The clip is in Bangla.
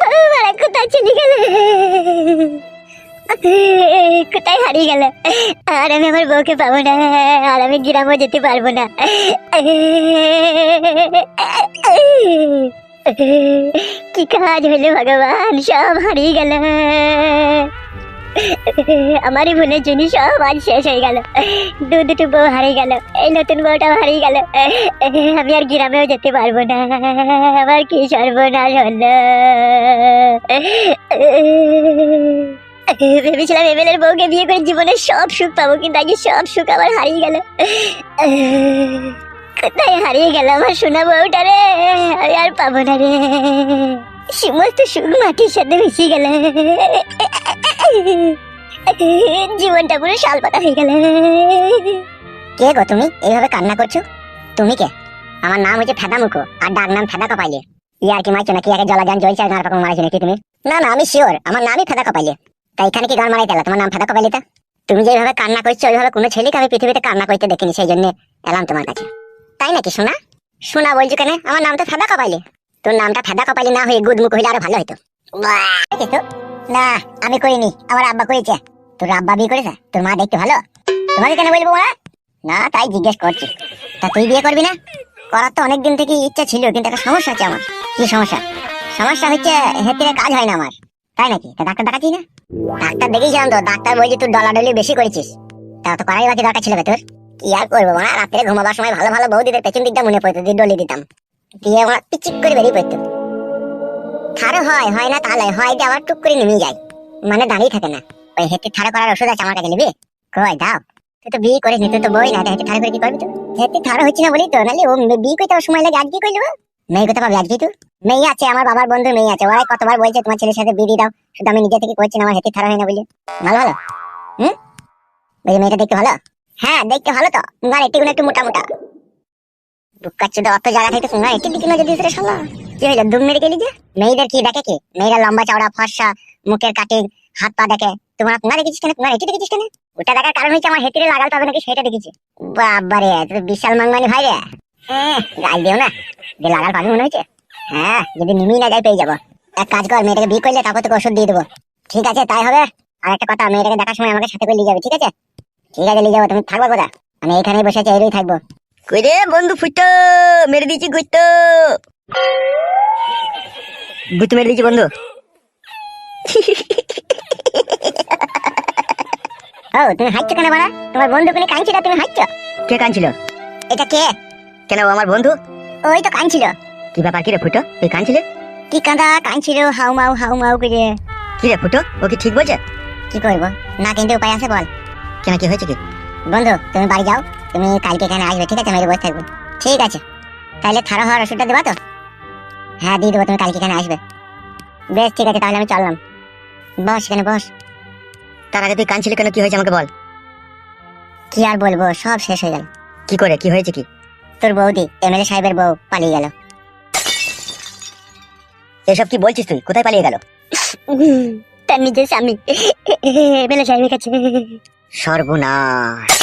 বাবা কোথায় চলে গেল, কোথায় হারিয়ে গেল? আর আমি আমার বউকে পাবো না, আর আমি গ্রামও যেতে পারবো না। কি কাজ হলো ভগবান, সব হারিয়ে গেল। আমারই ভুলের জন্য সব আজ শেষ হয়ে গেল। দুটো বউ হারিয়ে গেল, এই নতুন বউটাও হারিয়ে গেল। আমি আর গ্রামেও যেতে পারবো না, আমার কি সর্বনাশ হলো। ভেবেছিলাম এমএলএর বউকে বিয়ে করে জীবনের সব সুখ পাবো, কিন্তু আজকে সব সুখ আমার হারিয়ে গেল। কোথায় হারিয়ে গেল আমার সোনা বউটা রে, আমি আর পাবো না রে। সমস্ত সুখ মাটির সাথে মিশে গেল, জীবনটা পুরো শালপাতা হয়ে গেল। কে গো তুমি এইভাবে কান্না করছো? তুমি কে? আমার নাম হচ্ছে ফেদা মুখো, আর ডাক নাম ফেদা কপাইলে। ইয়ার কি মারছো নাকি? একে জলাজান জ্বলছে আর নারকম মারাইছো নাকি তুমি? না না, আমি শিওর আমার নামই ফেদা কপাইলে। তাই এখানে কি গান মারাই দিলা? তোমার নাম ফেদা কপাইলে? তা তুমি যেভাবে কান্না করছো ওইভাবে কোনো ছেলেকে আমি পৃথিবীতে কান্না করতে দেখিনি, সেই জন্য এলাম তোমার কাছে। তাই নাকি সোনা? সোনা বলছো কেন? আমার নাম তো ফেদা কপাইলে। তোর নামটা ফেদা কপাইলে না হয়ে গুদমুখ হইলে আরো ভালো হইতো। না আমি করিনি, আমার আব্বা করেছে। তোর আব্বা বিয়ে করেছে? তোর মা দেখতে ভালো? তোমাকে কেন বলবো না? না তাই জিজ্ঞেস করছি। তা তুই বিয়ে করবি না? করার তো অনেকদিন থেকে ইচ্ছা ছিল, কিন্তু একটা সমস্যা আছে আমার। কি সমস্যা? সমস্যা হচ্ছে হেতিরে কাজ হয় না আমার। তাই নাকি? তা ডাক্তার দেখাচ্ছি না? ডাক্তার দেখেছিলাম তো, ডাক্তার বলছে তুই ডলাডলি বেশি করেছিস। তা তো করাই বাকি দরকার ছিল তোর। কি আর করবো মা, রাত্রে ঘুমাবার সময় ভালো ভালো বৌদিদের পেছন দিকটা মনে পড়তো, দিয়ে ডলি দিতাম, দিয়ে আমার পিচিক করে বেরিয়ে পড়তো। থারো হয় হয় না তাহলে হয় যে আবার টুক করে নেমে যায়, মানে দাঁড়িয়ে থাকে না। ওই হেতে থারো করার ওষুধ আছে আমার কাছে, নিবি? কই দাও। তুই তো বিয়ে করিস নি, তুই তো বই না, হেতে থারো করে কি করবি তুই? হেতে থারো হচ্ছে না বলি তো, নাহলে ও বিয়ে করতে সময় লাগে। আজকে কইলি মেয়ে কোথা পাবি আজকে? তুই মেয়ে আছে, আমার বাবার বন্ধু মেয়ে আছে, ওরাই কতবার বলছে তোমার ছেলের সাথে বিয়ে দাও, শুধু আমি নিজে থেকে করছি না, আমার হেতে থারো হয় না বলি। ভালো ভালো বলি মেয়েটা দেখতে ভালো? হ্যাঁ দেখতে ভালো তো, আর একটু একটু মোটা মোটা। বুকাচ্ছে তো অত জায়গা থেকে তোমার একটু দিকে নজর দিয়েছে শালা। কি হইলো, দুম মেরে গেলি যে? মেয়েদের কি দেখে কি? মেয়েরা লম্বা চওড়া ফর্সা, মুখের কাটিং, হাত পা দেখে। তোমার কোনা দেখেছিস কেন? তোমার হেঁটে দেখেছিস কেন? ওটা দেখার কারণ হচ্ছে আমার হেঁটে লাগাল পাবে নাকি সেটা দেখেছি। বাবারে তুই বিশাল মাংমানি ভাই রে। গাল দিও না, যে লাগাল পাবি মনে হয়েছে। হ্যাঁ যদি নিমিই না যাই পেয়ে যাবো। এক কাজ কর, মেয়েটাকে বিয়ে করলে তারপর তোকে ওষুধ দিয়ে দেবো। ঠিক আছে তাই হবে। আর একটা কথা, মেয়েটাকে দেখার সময় আমাকে সাথে করে নিয়ে যাবে, ঠিক আছে? ঠিক আছে নিয়ে যাবো। তুমি থাকবো কোথায়? আমি এখানেই বসে আছি, এরই থাকবো। কই রে বন্ধু ফুটো, মেরে দিয়েছি গুইতো। গুইতো মেরে দিয়েছি বন্ধু। ও তুমি হাঁটছো কেন বলা? তোমার বন্ধু কোনে কাঁদছিল, তুমি হাঁটছো? কে কাঁদছিল? এটা কে? কেন ও আমার বন্ধু? ওই তো কাঁদছিল। কি ব্যাপার, কি রে ফুটো তুই কাঁদছিলি? কি কাঁদা কাঁদছিল, হাউ মাউ করে। কি রে ফুটো, ও কি ঠিক বলছে? কি করবো, না কিন্তু উপায় আছে, বল। কেন কি হয়েছে কি? বন্ধু তুমি বাড়ি যাও, তুমি কালকে এখানে আসবে, ঠিক আছে? মেরে বসে থাকবো। ঠিক আছে, তাহলে থারা হওয়ার ওষুধটা দেবা তো? হ্যাঁ দিয়ে দেবো, তুমি কালকে এখানে আসবে। বেশ ঠিক আছে, তাহলে আমি চললাম। বস এখানে বস। তার আগে তুই কাঁদছিলি কেন, কি হয়েছে আমাকে বল। কি আর বলবো, সব শেষ হয়ে গেল। কি করে, কি হয়েছে কি? তোর বৌদি, এমএলএ সাহেবের বউ পালিয়ে গেল। এসব কি বলছিস তুই? কোথায় পালিয়ে গেল? তার নিজের স্বামী এমএলএ সাহেবের কাছে। সর্বনাশ।